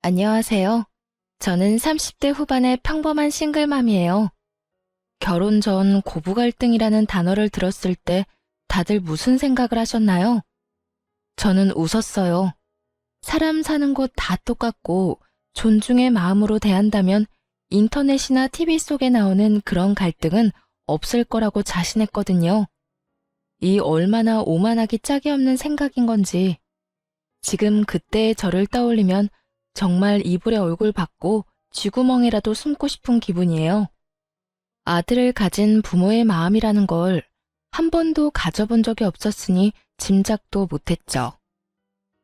안녕하세요. 저는 30대 후반의 평범한 싱글맘이에요. 결혼 전 고부 갈등이라는 단어를 들었을 때 다들 무슨 생각을 하셨나요? 저는 웃었어요. 사람 사는 곳 다 똑같고 존중의 마음으로 대한다면 인터넷이나 TV 속에 나오는 그런 갈등은 없을 거라고 자신했거든요. 이 얼마나 오만하기 짝이 없는 생각인 건지 지금 그때의 저를 떠올리면 정말 이불에 얼굴 받고 쥐구멍에라도 숨고 싶은 기분이에요. 아들을 가진 부모의 마음이라는 걸 한 번도 가져본 적이 없었으니 짐작도 못했죠.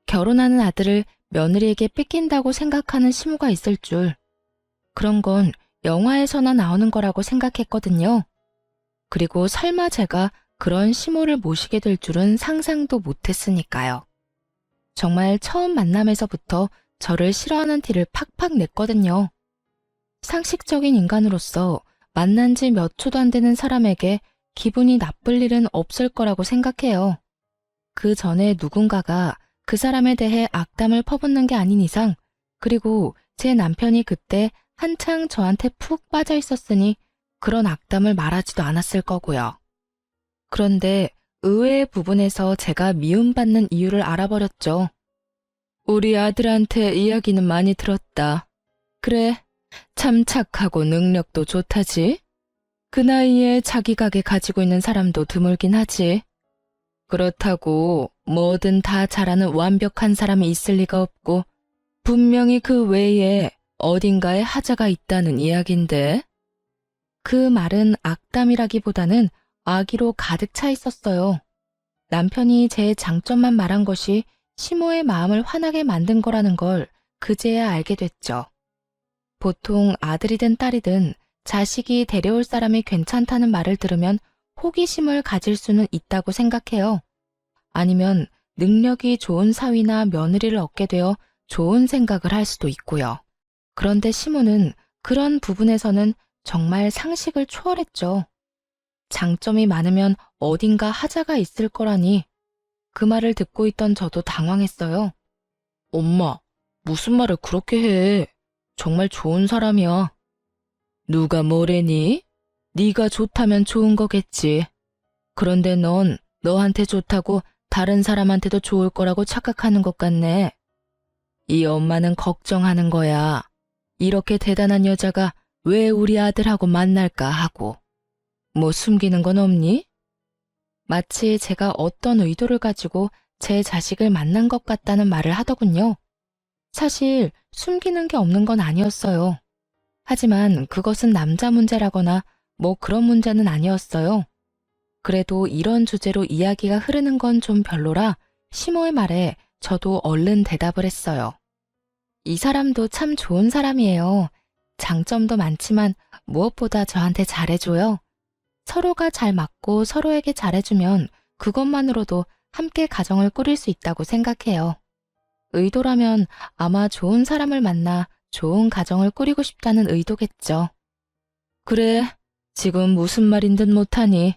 결혼하는 아들을 며느리에게 뺏긴다고 생각하는 시무가 있을 줄, 그런 건 영화에서나 나오는 거라고 생각했거든요. 그리고 설마 제가 그런 시무를 모시게 될 줄은 상상도 못했으니까요. 정말 처음 만남에서부터 저를 싫어하는 티를 팍팍 냈거든요. 상식적인 인간으로서 만난 지 몇 초도 안 되는 사람에게 기분이 나쁠 일은 없을 거라고 생각해요. 그 전에 누군가가 그 사람에 대해 악담을 퍼붓는 게 아닌 이상, 그리고 제 남편이 그때 한창 저한테 푹 빠져 있었으니 그런 악담을 말하지도 않았을 거고요. 그런데 의외의 부분에서 제가 미움받는 이유를 알아버렸죠. 우리 아들한테 이야기는 많이 들었다. 그래, 참 착하고 능력도 좋다지. 그 나이에 자기 가게 가지고 있는 사람도 드물긴 하지. 그렇다고 뭐든 다 잘하는 완벽한 사람이 있을 리가 없고 분명히 그 외에 어딘가에 하자가 있다는 이야긴데. 그 말은 악담이라기보다는 악의로 가득 차 있었어요. 남편이 제 장점만 말한 것이 시모의 마음을 화나게 만든 거라는 걸 그제야 알게 됐죠. 보통 아들이든 딸이든 자식이 데려올 사람이 괜찮다는 말을 들으면 호기심을 가질 수는 있다고 생각해요. 아니면 능력이 좋은 사위나 며느리를 얻게 되어 좋은 생각을 할 수도 있고요. 그런데 시모는 그런 부분에서는 정말 상식을 초월했죠. 장점이 많으면 어딘가 하자가 있을 거라니. 그 말을 듣고 있던 저도 당황했어요. 엄마, 무슨 말을 그렇게 해? 정말 좋은 사람이야. 누가 뭐래니? 네가 좋다면 좋은 거겠지. 그런데 넌 너한테 좋다고 다른 사람한테도 좋을 거라고 착각하는 것 같네. 이 엄마는 걱정하는 거야. 이렇게 대단한 여자가 왜 우리 아들하고 만날까 하고. 뭐 숨기는 건 없니? 마치 제가 어떤 의도를 가지고 제 자식을 만난 것 같다는 말을 하더군요. 사실 숨기는 게 없는 건 아니었어요. 하지만 그것은 남자 문제라거나 뭐 그런 문제는 아니었어요. 그래도 이런 주제로 이야기가 흐르는 건 좀 별로라 시모의 말에 저도 얼른 대답을 했어요. 이 사람도 참 좋은 사람이에요. 장점도 많지만 무엇보다 저한테 잘해줘요. 서로가 잘 맞고 서로에게 잘해주면 그것만으로도 함께 가정을 꾸릴 수 있다고 생각해요. 의도라면 아마 좋은 사람을 만나 좋은 가정을 꾸리고 싶다는 의도겠죠. 그래, 지금 무슨 말인 듯 못하니.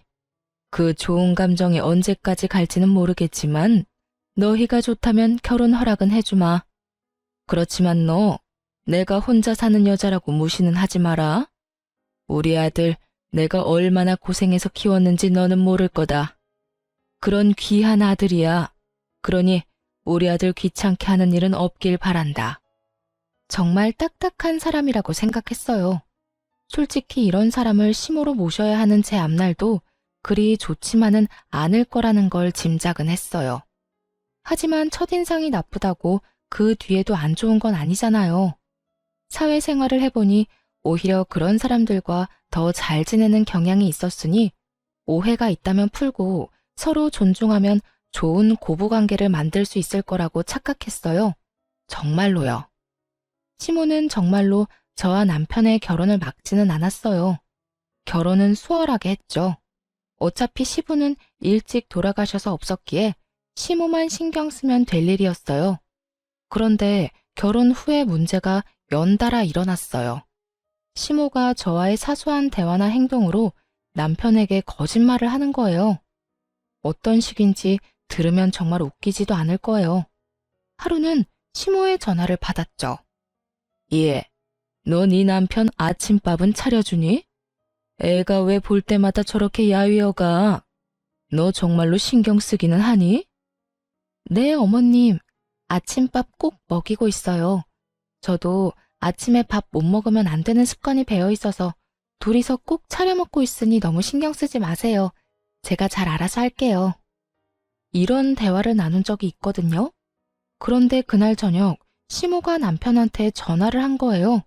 그 좋은 감정이 언제까지 갈지는 모르겠지만 너희가 좋다면 결혼 허락은 해주마. 그렇지만 너 내가 혼자 사는 여자라고 무시는 하지 마라. 우리 아들 내가 얼마나 고생해서 키웠는지 너는 모를 거다. 그런 귀한 아들이야. 그러니 우리 아들 귀찮게 하는 일은 없길 바란다. 정말 딱딱한 사람이라고 생각했어요. 솔직히 이런 사람을 시모로 모셔야 하는 제 앞날도 그리 좋지만은 않을 거라는 걸 짐작은 했어요. 하지만 첫인상이 나쁘다고 그 뒤에도 안 좋은 건 아니잖아요. 사회생활을 해보니 오히려 그런 사람들과 더 잘 지내는 경향이 있었으니 오해가 있다면 풀고 서로 존중하면 좋은 고부관계를 만들 수 있을 거라고 착각했어요. 정말로요. 시모는 정말로 저와 남편의 결혼을 막지는 않았어요. 결혼은 수월하게 했죠. 어차피 시부는 일찍 돌아가셔서 없었기에 시모만 신경 쓰면 될 일이었어요. 그런데 결혼 후에 문제가 연달아 일어났어요. 시모가 저와의 사소한 대화나 행동으로 남편에게 거짓말을 하는 거예요. 어떤 식인지 들으면 정말 웃기지도 않을 거예요. 하루는 시모의 전화를 받았죠. 예, 너 네 남편 아침밥은 차려주니? 애가 왜 볼 때마다 저렇게 야위어가? 너 정말로 신경 쓰기는 하니? 네, 어머님. 아침밥 꼭 먹이고 있어요. 저도 아침에 밥 못 먹으면 안 되는 습관이 배어 있어서 둘이서 꼭 차려 먹고 있으니 너무 신경 쓰지 마세요. 제가 잘 알아서 할게요. 이런 대화를 나눈 적이 있거든요. 그런데 그날 저녁 시모가 남편한테 전화를 한 거예요.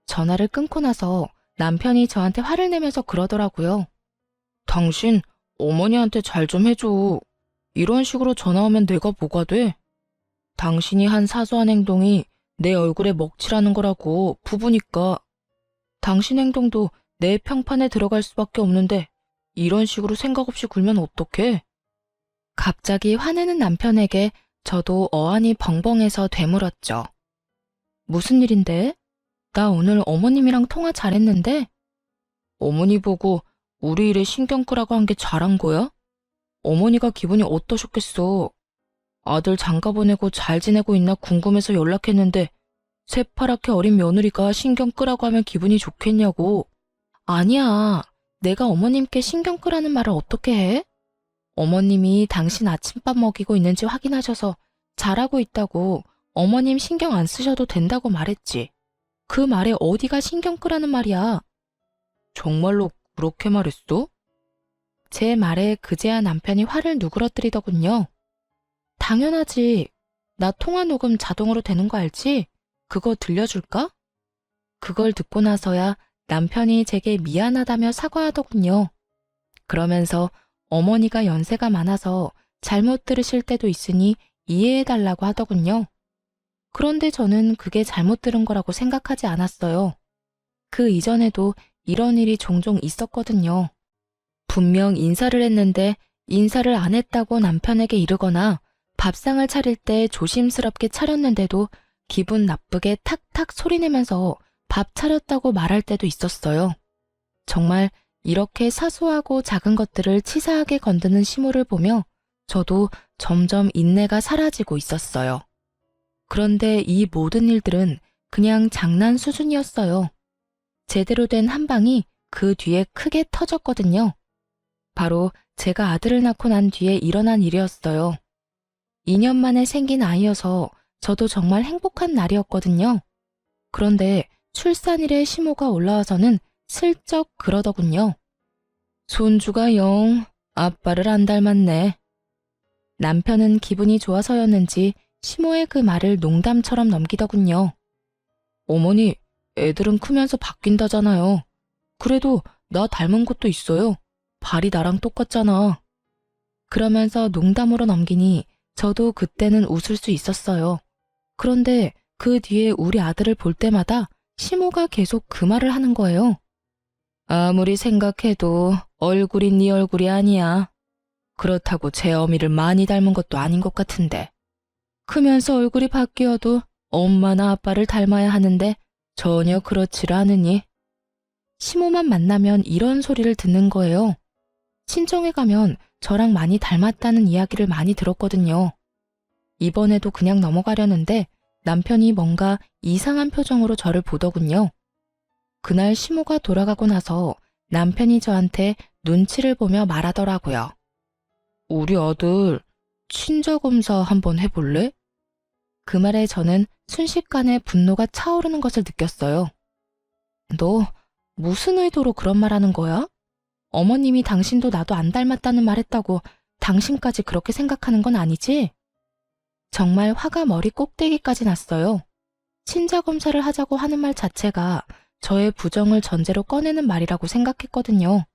전화를 끊고 나서 남편이 저한테 화를 내면서 그러더라고요. 당신 어머니한테 잘 좀 해줘. 이런 식으로 전화 오면 내가 뭐가 돼? 당신이 한 사소한 행동이 내 얼굴에 먹칠하는 거라고 부부니까. 당신 행동도 내 평판에 들어갈 수밖에 없는데 이런 식으로 생각 없이 굴면 어떡해? 갑자기 화내는 남편에게 저도 어안이 벙벙해서 되물었죠. 무슨 일인데? 나 오늘 어머님이랑 통화 잘했는데? 어머니 보고 우리 일에 신경 끄라고 한 게 잘한 거야? 어머니가 기분이 어떠셨겠어? 아들 장가 보내고 잘 지내고 있나 궁금해서 연락했는데 새파랗게 어린 며느리가 신경 끄라고 하면 기분이 좋겠냐고. 아니야. 내가 어머님께 신경 끄라는 말을 어떻게 해? 어머님이 당신 아침밥 먹이고 있는지 확인하셔서 잘하고 있다고 어머님 신경 안 쓰셔도 된다고 말했지. 그 말에 어디가 신경 끄라는 말이야. 정말로 그렇게 말했어? 제 말에 그제야 남편이 화를 누그러뜨리더군요. 당연하지. 나 통화 녹음 자동으로 되는 거 알지? 그거 들려줄까? 그걸 듣고 나서야 남편이 제게 미안하다며 사과하더군요. 그러면서 어머니가 연세가 많아서 잘못 들으실 때도 있으니 이해해달라고 하더군요. 그런데 저는 그게 잘못 들은 거라고 생각하지 않았어요. 그 이전에도 이런 일이 종종 있었거든요. 분명 인사를 했는데 인사를 안 했다고 남편에게 이르거나 밥상을 차릴 때 조심스럽게 차렸는데도 기분 나쁘게 탁탁 소리내면서 밥 차렸다고 말할 때도 있었어요. 정말 이렇게 사소하고 작은 것들을 치사하게 건드는 시모를 보며 저도 점점 인내가 사라지고 있었어요. 그런데 이 모든 일들은 그냥 장난 수준이었어요. 제대로 된 한 방이 그 뒤에 크게 터졌거든요. 바로 제가 아들을 낳고 난 뒤에 일어난 일이었어요. 2년 만에 생긴 아이여서 저도 정말 행복한 날이었거든요. 그런데 출산일에 시모가 올라와서는 슬쩍 그러더군요. 손주가 영 아빠를 안 닮았네. 남편은 기분이 좋아서였는지 시모의 그 말을 농담처럼 넘기더군요. 어머니, 애들은 크면서 바뀐다잖아요. 그래도 나 닮은 것도 있어요. 발이 나랑 똑같잖아. 그러면서 농담으로 넘기니 저도 그때는 웃을 수 있었어요. 그런데 그 뒤에 우리 아들을 볼 때마다 시모가 계속 그 말을 하는 거예요. 아무리 생각해도 얼굴이 네 얼굴이 아니야. 그렇다고 제 어미를 많이 닮은 것도 아닌 것 같은데. 크면서 얼굴이 바뀌어도 엄마나 아빠를 닮아야 하는데 전혀 그렇지를 않으니. 시모만 만나면 이런 소리를 듣는 거예요. 친정에 가면 저랑 많이 닮았다는 이야기를 많이 들었거든요. 이번에도 그냥 넘어가려는데 남편이 뭔가 이상한 표정으로 저를 보더군요. 그날 시모가 돌아가고 나서 남편이 저한테 눈치를 보며 말하더라고요. 우리 아들 친자검사 한번 해볼래? 그 말에 저는 순식간에 분노가 차오르는 것을 느꼈어요. 너 무슨 의도로 그런 말 하는 거야? 어머님이 당신도 나도 안 닮았다는 말 했다고 당신까지 그렇게 생각하는 건 아니지? 정말 화가 머리 꼭대기까지 났어요. 친자검사를 하자고 하는 말 자체가 저의 부정을 전제로 꺼내는 말이라고 생각했거든요.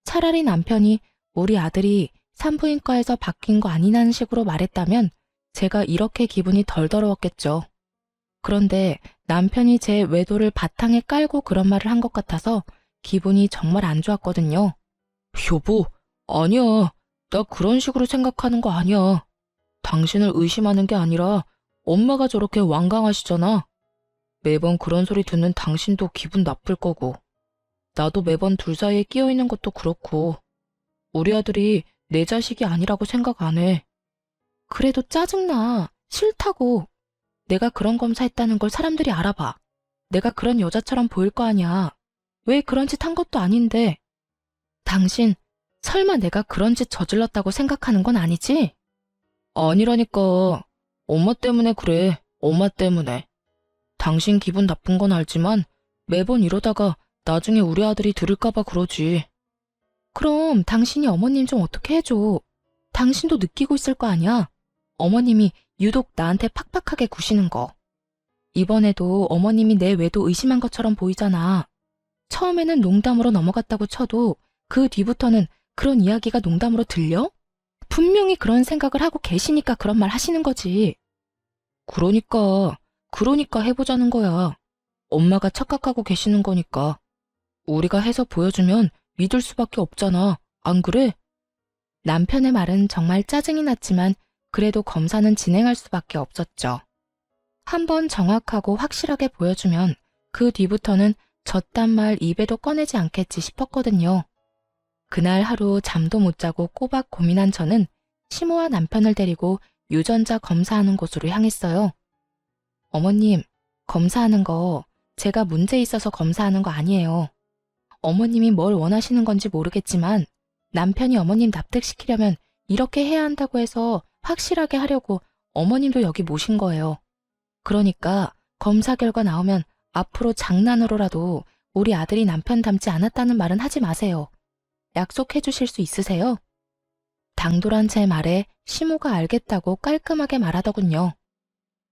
차라리 남편이 우리 아들이 산부인과에서 바뀐 거 아니냐는 식으로 말했다면 제가 이렇게 기분이 덜 더러웠겠죠. 그런데 남편이 제 외도를 바탕에 깔고 그런 말을 한 것 같아서 기분이 정말 안 좋았거든요. 여보, 아니야. 나 그런 식으로 생각하는 거 아니야. 당신을 의심하는 게 아니라 엄마가 저렇게 완강하시잖아. 매번 그런 소리 듣는 당신도 기분 나쁠 거고. 나도 매번 둘 사이에 끼어 있는 것도 그렇고. 우리 아들이 내 자식이 아니라고 생각 안 해. 그래도 짜증나. 싫다고. 내가 그런 검사했다는 걸 사람들이 알아봐. 내가 그런 여자처럼 보일 거 아니야. 왜 그런 짓 한 것도 아닌데. 당신 설마 내가 그런 짓 저질렀다고 생각하는 건 아니지? 아니라니까. 엄마 때문에 그래. 엄마 때문에. 당신 기분 나쁜 건 알지만 매번 이러다가 나중에 우리 아들이 들을까 봐 그러지. 그럼 당신이 어머님 좀 어떻게 해줘. 당신도 느끼고 있을 거 아니야. 어머님이 유독 나한테 팍팍하게 구시는 거. 이번에도 어머님이 내 외도 의심한 것처럼 보이잖아. 처음에는 농담으로 넘어갔다고 쳐도 그 뒤부터는 그런 이야기가 농담으로 들려? 분명히 그런 생각을 하고 계시니까 그런 말 하시는 거지. 그러니까 해보자는 거야. 엄마가 착각하고 계시는 거니까. 우리가 해서 보여주면 믿을 수밖에 없잖아. 안 그래? 남편의 말은 정말 짜증이 났지만 그래도 검사는 진행할 수밖에 없었죠. 한번 정확하고 확실하게 보여주면 그 뒤부터는 저딴 말 입에도 꺼내지 않겠지 싶었거든요. 그날 하루 잠도 못 자고 꼬박 고민한 저는 시모와 남편을 데리고 유전자 검사하는 곳으로 향했어요. 어머님, 검사하는 거 제가 문제 있어서 검사하는 거 아니에요. 어머님이 뭘 원하시는 건지 모르겠지만 남편이 어머님 납득시키려면 이렇게 해야 한다고 해서 확실하게 하려고 어머님도 여기 모신 거예요. 그러니까 검사 결과 나오면 앞으로 장난으로라도 우리 아들이 남편 닮지 않았다는 말은 하지 마세요. 약속해 주실 수 있으세요? 당돌한 제 말에 시모가 알겠다고 깔끔하게 말하더군요.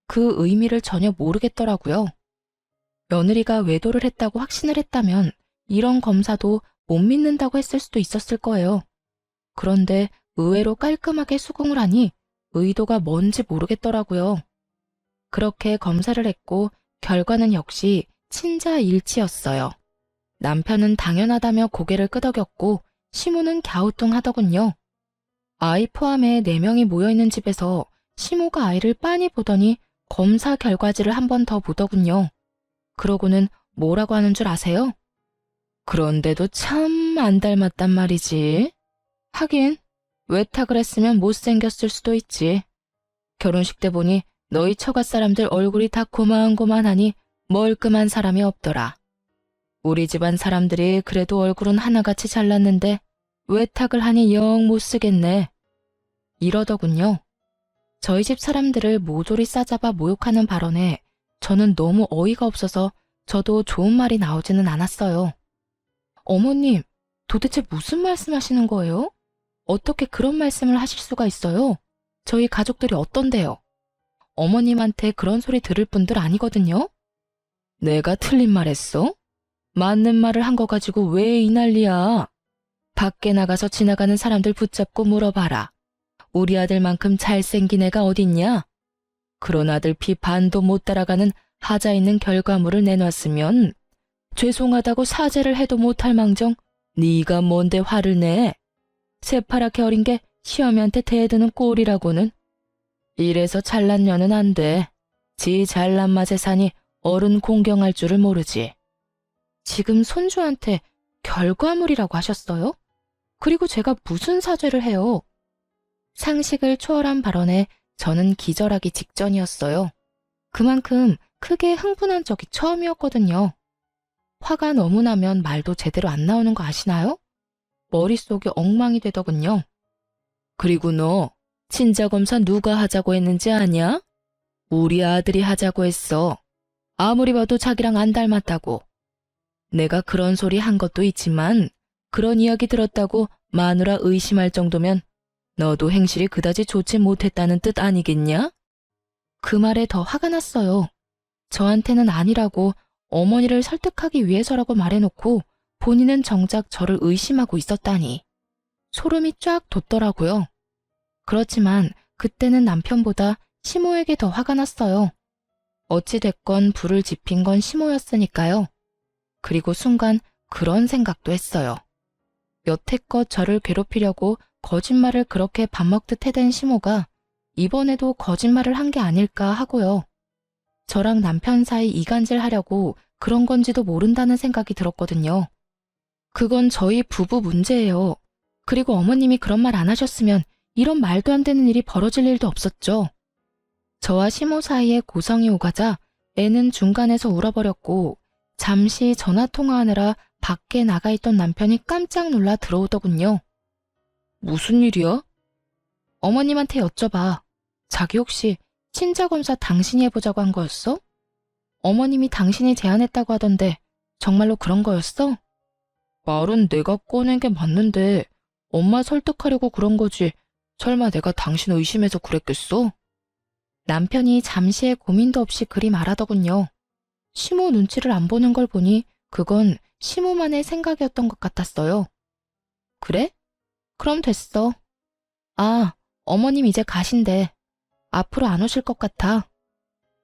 그 의미를 전혀 모르겠더라고요. 며느리가 외도를 했다고 확신을 했다면 이런 검사도 못 믿는다고 했을 수도 있었을 거예요. 그런데 의외로 깔끔하게 수긍을 하니 의도가 뭔지 모르겠더라고요. 그렇게 검사를 했고 결과는 역시 친자일치였어요. 남편은 당연하다며 고개를 끄덕였고 시모는 갸우뚱하더군요. 아이 포함해 4명이 모여있는 집에서 시모가 아이를 빤히 보더니 검사 결과지를 한 번 더 보더군요. 그러고는 뭐라고 하는 줄 아세요? 그런데도 참 안 닮았단 말이지. 하긴 외탁을 했으면 못생겼을 수도 있지. 결혼식 때 보니 너희 처가 사람들 얼굴이 다 고만고만하니 멀끔한 사람이 없더라. 우리 집안 사람들이 그래도 얼굴은 하나같이 잘났는데 외탁을 하니 영 못쓰겠네. 이러더군요. 저희 집 사람들을 모조리 싸잡아 모욕하는 발언에 저는 너무 어이가 없어서 저도 좋은 말이 나오지는 않았어요. 어머님, 도대체 무슨 말씀하시는 거예요? 어떻게 그런 말씀을 하실 수가 있어요? 저희 가족들이 어떤데요? 어머님한테 그런 소리 들을 분들 아니거든요? 내가 틀린 말 했어? 맞는 말을 한 거 가지고 왜 이 난리야? 밖에 나가서 지나가는 사람들 붙잡고 물어봐라. 우리 아들만큼 잘생긴 애가 어딨냐? 그런 아들 피 반도 못 따라가는 하자 있는 결과물을 내놨으면 죄송하다고 사죄를 해도 못할 망정 네가 뭔데 화를 내? 새파랗게 어린 게 시어미한테 대드는 꼴이라고는. 이래서 잘난 년은 안 돼. 지 잘난 맛에 사니 어른 공경할 줄을 모르지. 지금 손주한테 결과물이라고 하셨어요? 그리고 제가 무슨 사죄를 해요? 상식을 초월한 발언에 저는 기절하기 직전이었어요. 그만큼 크게 흥분한 적이 처음이었거든요. 화가 너무 나면 말도 제대로 안 나오는 거 아시나요? 머릿속이 엉망이 되더군요. 그리고 너 친자검사 누가 하자고 했는지 아냐? 우리 아들이 하자고 했어. 아무리 봐도 자기랑 안 닮았다고. 내가 그런 소리 한 것도 있지만 그런 이야기 들었다고 마누라 의심할 정도면 너도 행실이 그다지 좋지 못했다는 뜻 아니겠냐? 그 말에 더 화가 났어요. 저한테는 아니라고 어머니를 설득하기 위해서라고 말해놓고 본인은 정작 저를 의심하고 있었다니. 소름이 쫙 돋더라고요. 그렇지만 그때는 남편보다 시모에게 더 화가 났어요. 어찌됐건 불을 지핀 건 시모였으니까요. 그리고 순간 그런 생각도 했어요. 여태껏 저를 괴롭히려고 거짓말을 그렇게 밥 먹듯 해댄 시모가 이번에도 거짓말을 한 게 아닐까 하고요. 저랑 남편 사이 이간질하려고 그런 건지도 모른다는 생각이 들었거든요. 그건 저희 부부 문제예요. 그리고 어머님이 그런 말 안 하셨으면 이런 말도 안 되는 일이 벌어질 일도 없었죠. 저와 시모 사이에 고성이 오가자 애는 중간에서 울어버렸고 잠시 전화통화하느라 밖에 나가 있던 남편이 깜짝 놀라 들어오더군요. 무슨 일이야? 어머님한테 여쭤봐. 자기 혹시 친자검사 당신이 해보자고 한 거였어? 어머님이 당신이 제안했다고 하던데 정말로 그런 거였어? 말은 내가 꺼낸 게 맞는데 엄마 설득하려고 그런 거지. 설마 내가 당신 의심해서 그랬겠어? 남편이 잠시의 고민도 없이 그리 말하더군요. 시모 눈치를 안 보는 걸 보니 그건 시모만의 생각이었던 것 같았어요. 그래? 그럼 됐어. 아, 어머님 이제 가신대. 앞으로 안 오실 것 같아.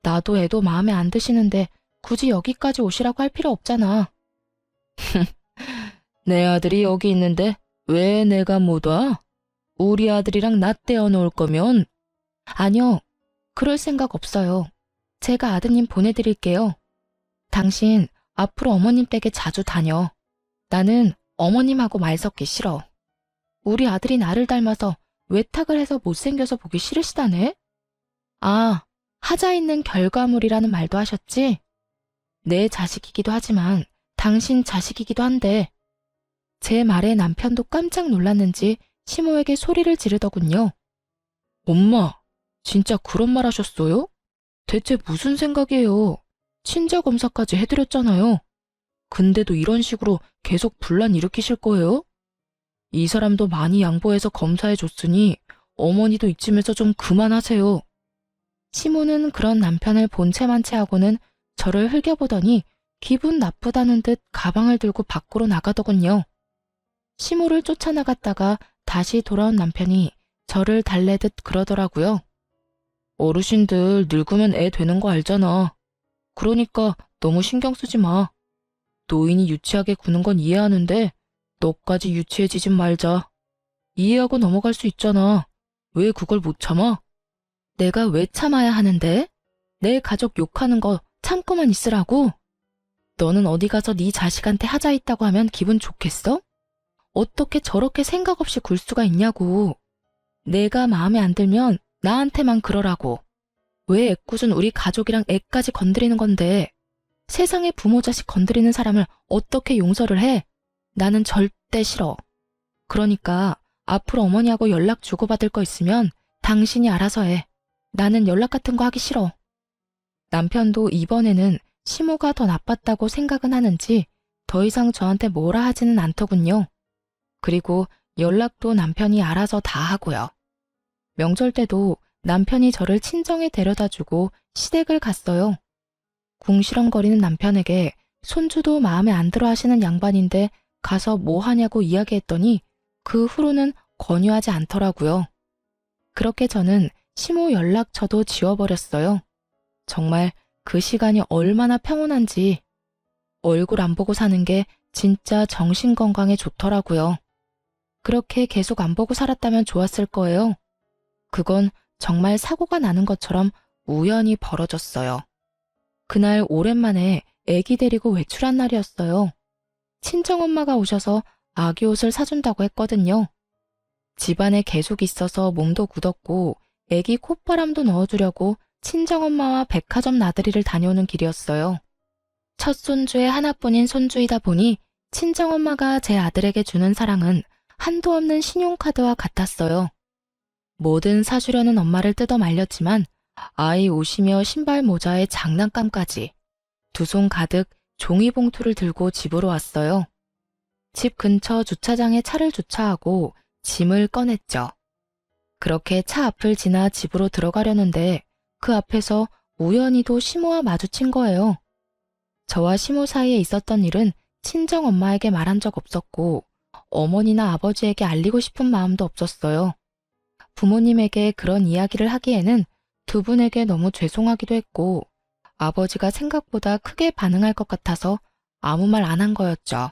나도 애도 마음에 안 드시는데 굳이 여기까지 오시라고 할 필요 없잖아. 내 아들이 여기 있는데 왜 내가 못 와? 우리 아들이랑 나 떼어놓을 거면? 아니요, 그럴 생각 없어요. 제가 아드님 보내드릴게요. 당신 앞으로 어머님 댁에 자주 다녀. 나는 어머님하고 말 섞기 싫어. 우리 아들이 나를 닮아서 외탁을 해서 못생겨서 보기 싫으시다네? 아, 하자 있는 결과물이라는 말도 하셨지? 내 자식이기도 하지만 당신 자식이기도 한데 제 말에 남편도 깜짝 놀랐는지 시모에게 소리를 지르더군요. 엄마, 진짜 그런 말 하셨어요? 대체 무슨 생각이에요? 친자 검사까지 해드렸잖아요. 근데도 이런 식으로 계속 분란 일으키실 거예요? 이 사람도 많이 양보해서 검사해줬으니 어머니도 이쯤에서 좀 그만하세요. 시모는 그런 남편을 본체만 채하고는 저를 흘겨보더니 기분 나쁘다는 듯 가방을 들고 밖으로 나가더군요. 시모를 쫓아나갔다가 다시 돌아온 남편이 저를 달래듯 그러더라고요. 어르신들 늙으면 애 되는 거 알잖아. 그러니까 너무 신경 쓰지 마. 노인이 유치하게 구는 건 이해하는데 너까지 유치해지진 말자. 이해하고 넘어갈 수 있잖아. 왜 그걸 못 참아? 내가 왜 참아야 하는데? 내 가족 욕하는 거 참고만 있으라고? 너는 어디 가서 네 자식한테 하자 있다고 하면 기분 좋겠어? 어떻게 저렇게 생각 없이 굴 수가 있냐고. 내가 마음에 안 들면 나한테만 그러라고. 왜 애꿎은 우리 가족이랑 애까지 건드리는 건데. 세상에 부모 자식 건드리는 사람을 어떻게 용서를 해? 나는 절대 싫어. 그러니까 앞으로 어머니하고 연락 주고받을 거 있으면 당신이 알아서 해. 나는 연락 같은 거 하기 싫어. 남편도 이번에는 시모가 더 나빴다고 생각은 하는지 더 이상 저한테 뭐라 하지는 않더군요. 그리고 연락도 남편이 알아서 다 하고요. 명절 때도 남편이 저를 친정에 데려다주고 시댁을 갔어요. 궁시렁거리는 남편에게 손주도 마음에 안 들어 하시는 양반인데 가서 뭐 하냐고 이야기했더니 그 후로는 권유하지 않더라고요. 그렇게 저는 시모 연락처도 지워버렸어요. 정말 그 시간이 얼마나 평온한지 얼굴 안 보고 사는 게 진짜 정신건강에 좋더라고요. 그렇게 계속 안 보고 살았다면 좋았을 거예요. 그건 정말 사고가 나는 것처럼 우연히 벌어졌어요. 그날 오랜만에 애기 데리고 외출한 날이었어요. 친정엄마가 오셔서 아기 옷을 사준다고 했거든요. 집안에 계속 있어서 몸도 굳었고 애기 콧바람도 넣어주려고 친정엄마와 백화점 나들이를 다녀오는 길이었어요. 첫 손주의 하나뿐인 손주이다 보니 친정엄마가 제 아들에게 주는 사랑은 한도 없는 신용카드와 같았어요. 뭐든 사주려는 엄마를 뜯어 말렸지만 아이 옷이며 신발 모자에 장난감까지 두 손 가득 종이봉투를 들고 집으로 왔어요. 집 근처 주차장에 차를 주차하고 짐을 꺼냈죠. 그렇게 차 앞을 지나 집으로 들어가려는데 그 앞에서 우연히도 시모와 마주친 거예요. 저와 시모 사이에 있었던 일은 친정엄마에게 말한 적 없었고 어머니나 아버지에게 알리고 싶은 마음도 없었어요. 부모님에게 그런 이야기를 하기에는 두 분에게 너무 죄송하기도 했고 아버지가 생각보다 크게 반응할 것 같아서 아무 말 안 한 거였죠.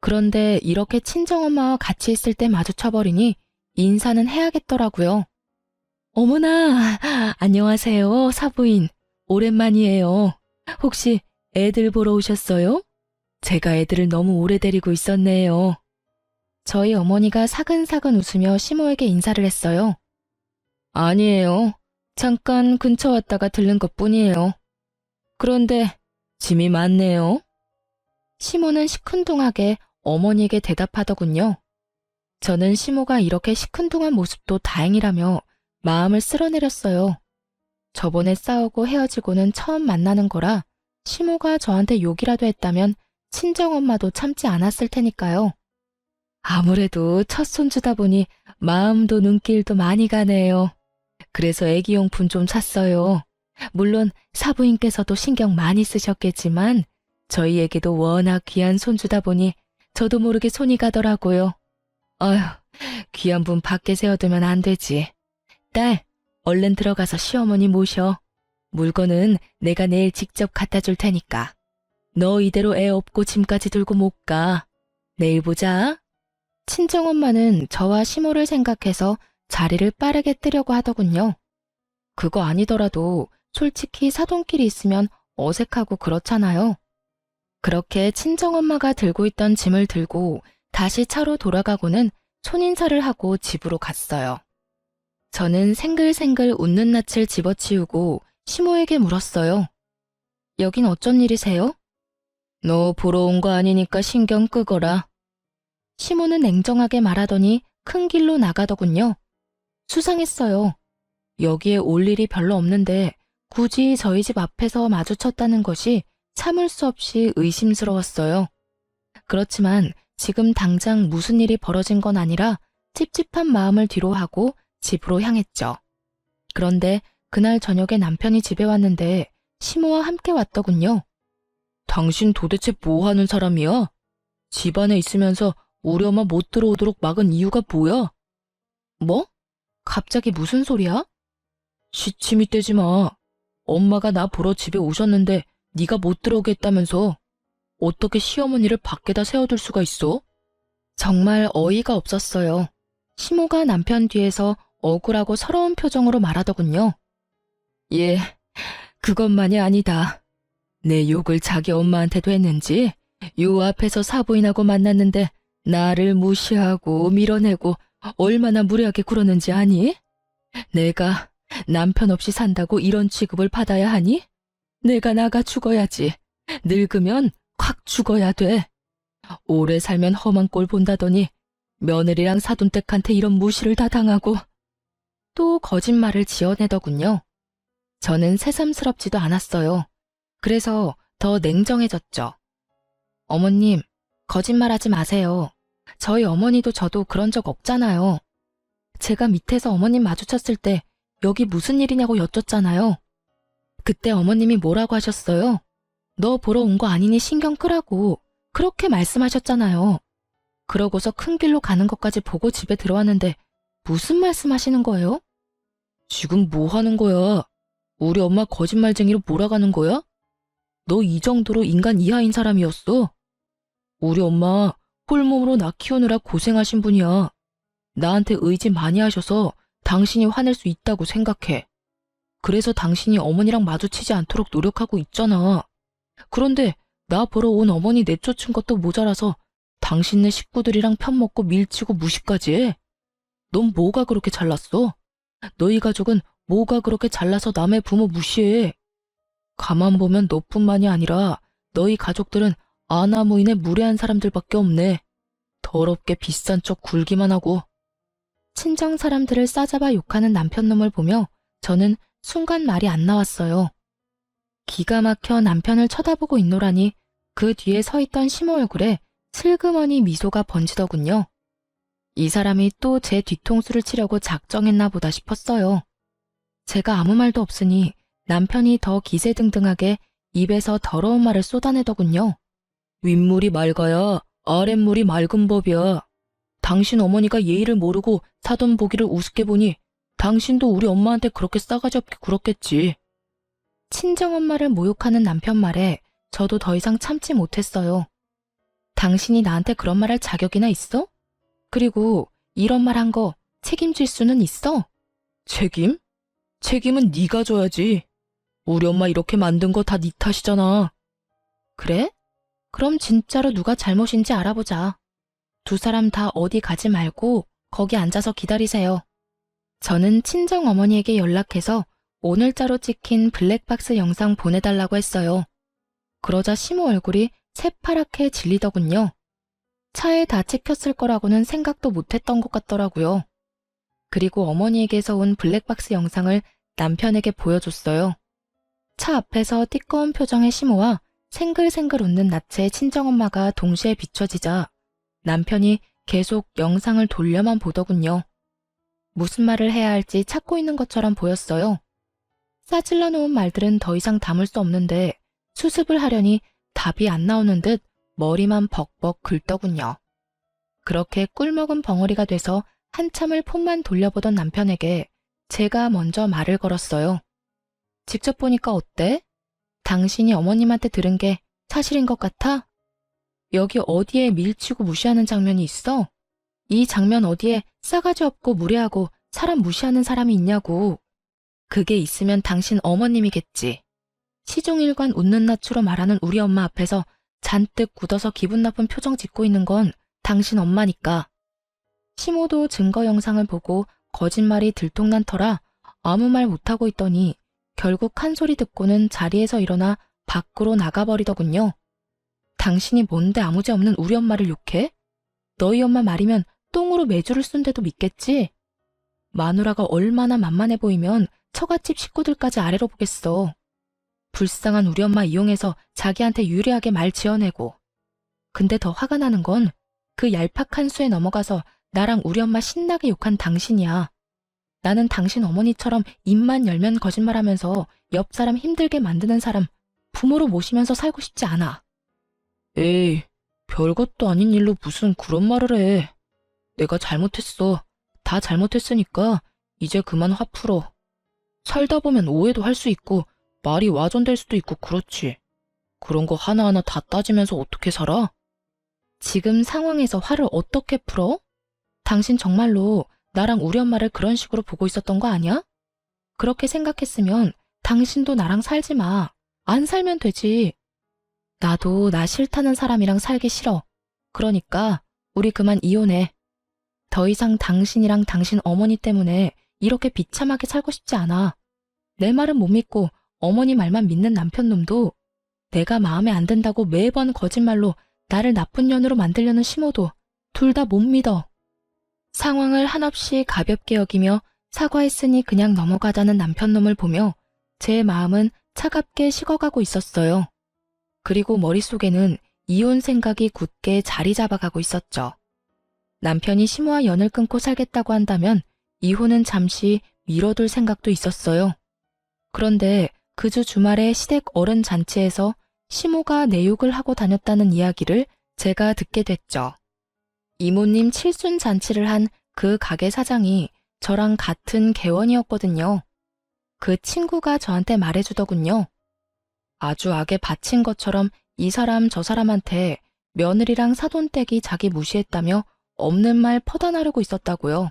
그런데 이렇게 친정엄마와 같이 있을 때 마주쳐버리니 인사는 해야겠더라고요. 어머나, 안녕하세요, 사부인. 오랜만이에요. 혹시 애들 보러 오셨어요? 제가 애들을 너무 오래 데리고 있었네요. 저희 어머니가 사근사근 웃으며 시모에게 인사를 했어요. 아니에요. 잠깐 근처 왔다가 들른 것뿐이에요. 그런데 짐이 많네요. 시모는 시큰둥하게 어머니에게 대답하더군요. 저는 시모가 이렇게 시큰둥한 모습도 다행이라며 마음을 쓸어내렸어요. 저번에 싸우고 헤어지고는 처음 만나는 거라 시모가 저한테 욕이라도 했다면 친정엄마도 참지 않았을 테니까요. 아무래도 첫 손주다 보니 마음도 눈길도 많이 가네요. 그래서 애기용품 좀 샀어요. 물론 사부인께서도 신경 많이 쓰셨겠지만 저희에게도 워낙 귀한 손주다 보니 저도 모르게 손이 가더라고요. 어휴, 귀한 분 밖에 세워두면 안 되지. 딸, 얼른 들어가서 시어머니 모셔. 물건은 내가 내일 직접 갖다 줄 테니까. 너 이대로 애 업고 짐까지 들고 못 가. 내일 보자. 친정엄마는 저와 시모를 생각해서 자리를 빠르게 뜨려고 하더군요. 그거 아니더라도 솔직히 사돈끼리 있으면 어색하고 그렇잖아요. 그렇게 친정엄마가 들고 있던 짐을 들고 다시 차로 돌아가고는 손인사를 하고 집으로 갔어요. 저는 생글생글 웃는 낯을 집어치우고 시모에게 물었어요. 여긴 어쩐 일이세요? 너 보러 온 거 아니니까 신경 끄거라. 시모는 냉정하게 말하더니 큰 길로 나가더군요. 수상했어요. 여기에 올 일이 별로 없는데 굳이 저희 집 앞에서 마주쳤다는 것이 참을 수 없이 의심스러웠어요. 그렇지만 지금 당장 무슨 일이 벌어진 건 아니라 찝찝한 마음을 뒤로하고 집으로 향했죠. 그런데 그날 저녁에 남편이 집에 왔는데 시모와 함께 왔더군요. 당신 도대체 뭐 하는 사람이야? 집안에 있으면서 우리 엄마 못 들어오도록 막은 이유가 뭐야? 뭐? 갑자기 무슨 소리야? 시침이 떼지 마. 엄마가 나 보러 집에 오셨는데 네가 못 들어오게 했다면서 어떻게 시어머니를 밖에다 세워둘 수가 있어? 정말 어이가 없었어요. 시모가 남편 뒤에서 억울하고 서러운 표정으로 말하더군요. 예, 그것만이 아니다. 내 욕을 자기 엄마한테도 했는지 요 앞에서 사부인하고 만났는데 나를 무시하고 밀어내고 얼마나 무례하게 굴었는지 아니? 내가 남편 없이 산다고 이런 취급을 받아야 하니? 내가 나가 죽어야지. 늙으면 확 죽어야 돼. 오래 살면 험한 꼴 본다더니 며느리랑 사돈댁한테 이런 무시를 다 당하고 또 거짓말을 지어내더군요. 저는 새삼스럽지도 않았어요. 그래서 더 냉정해졌죠. 어머님, 거짓말하지 마세요. 저희 어머니도 저도 그런 적 없잖아요. 제가 밑에서 어머님 마주쳤을 때 여기 무슨 일이냐고 여쭸잖아요. 그때 어머님이 뭐라고 하셨어요? 너 보러 온 거 아니니 신경 끄라고 그렇게 말씀하셨잖아요. 그러고서 큰 길로 가는 것까지 보고 집에 들어왔는데 무슨 말씀하시는 거예요? 지금 뭐 하는 거야? 우리 엄마 거짓말쟁이로 몰아가는 거야? 너 이 정도로 인간 이하인 사람이었어? 우리 엄마 홀몸으로 나 키우느라 고생하신 분이야. 나한테 의지 많이 하셔서 당신이 화낼 수 있다고 생각해. 그래서 당신이 어머니랑 마주치지 않도록 노력하고 있잖아. 그런데 나 보러 온 어머니 내쫓은 것도 모자라서 당신네 식구들이랑 편먹고 밀치고 무시까지 해. 넌 뭐가 그렇게 잘났어? 너희 가족은 뭐가 그렇게 잘나서 남의 부모 무시해? 가만 보면 너뿐만이 아니라 너희 가족들은 아나무인의 무례한 사람들밖에 없네. 더럽게 비싼 척 굴기만 하고. 친정 사람들을 싸잡아 욕하는 남편놈을 보며 저는 순간 말이 안 나왔어요. 기가 막혀 남편을 쳐다보고 있노라니 그 뒤에 서 있던 시모 얼굴에 슬그머니 미소가 번지더군요. 이 사람이 또 제 뒤통수를 치려고 작정했나 보다 싶었어요. 제가 아무 말도 없으니 남편이 더 기세등등하게 입에서 더러운 말을 쏟아내더군요. 윗물이 맑아야 아랫물이 맑은 법이야. 당신 어머니가 예의를 모르고 사돈 보기를 우습게 보니 당신도 우리 엄마한테 그렇게 싸가지 없게 굴었겠지. 친정엄마를 모욕하는 남편 말에 저도 더 이상 참지 못했어요. 당신이 나한테 그런 말 할 자격이나 있어? 그리고 이런 말 한 거 책임질 수는 있어? 책임? 책임은 네가 져야지. 우리 엄마 이렇게 만든 거 다 네 탓이잖아. 그래? 그럼 진짜로 누가 잘못인지 알아보자. 두 사람 다 어디 가지 말고 거기 앉아서 기다리세요. 저는 친정어머니에게 연락해서 오늘자로 찍힌 블랙박스 영상 보내달라고 했어요. 그러자 시모 얼굴이 새파랗게 질리더군요. 차에 다 찍혔을 거라고는 생각도 못했던 것 같더라고요. 그리고 어머니에게서 온 블랙박스 영상을 남편에게 보여줬어요. 차 앞에서 띠꺼운 표정의 시모와 생글생글 웃는 낯의 친정엄마가 동시에 비춰지자 남편이 계속 영상을 돌려만 보더군요. 무슨 말을 해야 할지 찾고 있는 것처럼 보였어요. 싸질러 놓은 말들은 더 이상 담을 수 없는데 수습을 하려니 답이 안 나오는 듯 머리만 벅벅 긁더군요. 그렇게 꿀먹은 벙어리가 돼서 한참을 폰만 돌려보던 남편에게 제가 먼저 말을 걸었어요. 직접 보니까 어때? 당신이 어머님한테 들은 게 사실인 것 같아? 여기 어디에 밀치고 무시하는 장면이 있어? 이 장면 어디에 싸가지 없고 무례하고 사람 무시하는 사람이 있냐고. 그게 있으면 당신 어머님이겠지. 시종일관 웃는 낯으로 말하는 우리 엄마 앞에서 잔뜩 굳어서 기분 나쁜 표정 짓고 있는 건 당신 엄마니까. 시모도 증거 영상을 보고 거짓말이 들통난 터라 아무 말 못하고 있더니 결국 한 소리 듣고는 자리에서 일어나 밖으로 나가버리더군요. 당신이 뭔데 아무지없는 우리 엄마를 욕해? 너희 엄마 말이면 똥으로 매주를 쓴데도 믿겠지? 마누라가 얼마나 만만해 보이면 처갓집 식구들까지 아래로 보겠어. 불쌍한 우리 엄마 이용해서 자기한테 유리하게 말 지어내고. 근데 더 화가 나는 건 그 얄팍한 수에 넘어가서 나랑 우리 엄마 신나게 욕한 당신이야. 나는 당신 어머니처럼 입만 열면 거짓말하면서 옆 사람 힘들게 만드는 사람 부모로 모시면서 살고 싶지 않아. 에이, 별것도 아닌 일로 무슨 그런 말을 해. 내가 잘못했어. 다 잘못했으니까 이제 그만 화 풀어. 살다 보면 오해도 할 수 있고 말이 와전될 수도 있고 그렇지. 그런 거 하나하나 다 따지면서 어떻게 살아? 지금 상황에서 화를 어떻게 풀어? 당신 정말로 나랑 우리 엄마를 그런 식으로 보고 있었던 거 아니야? 그렇게 생각했으면 당신도 나랑 살지 마. 안 살면 되지. 나도 나 싫다는 사람이랑 살기 싫어. 그러니까 우리 그만 이혼해. 더 이상 당신이랑 당신 어머니 때문에 이렇게 비참하게 살고 싶지 않아. 내 말은 못 믿고 어머니 말만 믿는 남편놈도 내가 마음에 안 든다고 매번 거짓말로 나를 나쁜 년으로 만들려는 시모도 둘 다 못 믿어. 상황을 한없이 가볍게 여기며 사과했으니 그냥 넘어가자는 남편놈을 보며 제 마음은 차갑게 식어가고 있었어요. 그리고 머릿속에는 이혼 생각이 굳게 자리 잡아가고 있었죠. 남편이 시모와 연을 끊고 살겠다고 한다면 이혼은 잠시 미뤄둘 생각도 있었어요. 그런데 그 주 주말에 시댁 어른 잔치에서 시모가 내 욕을 하고 다녔다는 이야기를 제가 듣게 됐죠. 이모님 칠순 잔치를 한 그 가게 사장이 저랑 같은 개원이었거든요. 그 친구가 저한테 말해주더군요. 아주 악에 바친 것처럼 이 사람 저 사람한테 며느리랑 사돈댁이 자기 무시했다며 없는 말 퍼다 나르고 있었다고요.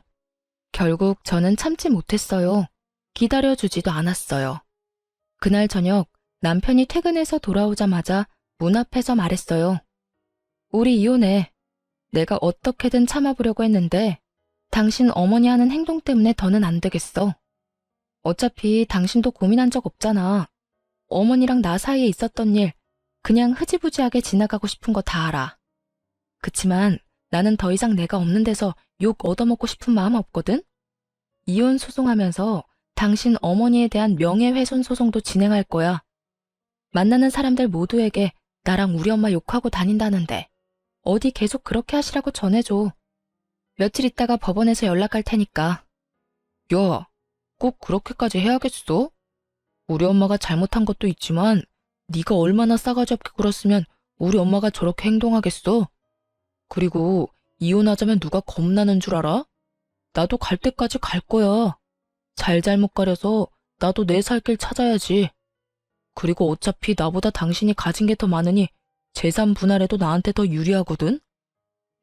결국 저는 참지 못했어요. 기다려주지도 않았어요. 그날 저녁 남편이 퇴근해서 돌아오자마자 문 앞에서 말했어요. 우리 이혼해. 내가 어떻게든 참아보려고 했는데 당신 어머니 하는 행동 때문에 더는 안 되겠어. 어차피 당신도 고민한 적 없잖아. 어머니랑 나 사이에 있었던 일 그냥 흐지부지하게 지나가고 싶은 거 다 알아. 그치만 나는 더 이상 내가 없는 데서 욕 얻어먹고 싶은 마음 없거든? 이혼 소송하면서 당신 어머니에 대한 명예훼손 소송도 진행할 거야. 만나는 사람들 모두에게 나랑 우리 엄마 욕하고 다닌다는데 어디 계속 그렇게 하시라고 전해줘. 며칠 있다가 법원에서 연락할 테니까. 야, 꼭 그렇게까지 해야겠어? 우리 엄마가 잘못한 것도 있지만 네가 얼마나 싸가지 없게 굴었으면 우리 엄마가 저렇게 행동하겠어? 그리고 이혼하자면 누가 겁나는 줄 알아? 나도 갈 때까지 갈 거야. 잘잘못 가려서 나도 내 살 길 찾아야지. 그리고 어차피 나보다 당신이 가진 게 더 많으니 재산 분할에도 나한테 더 유리하거든?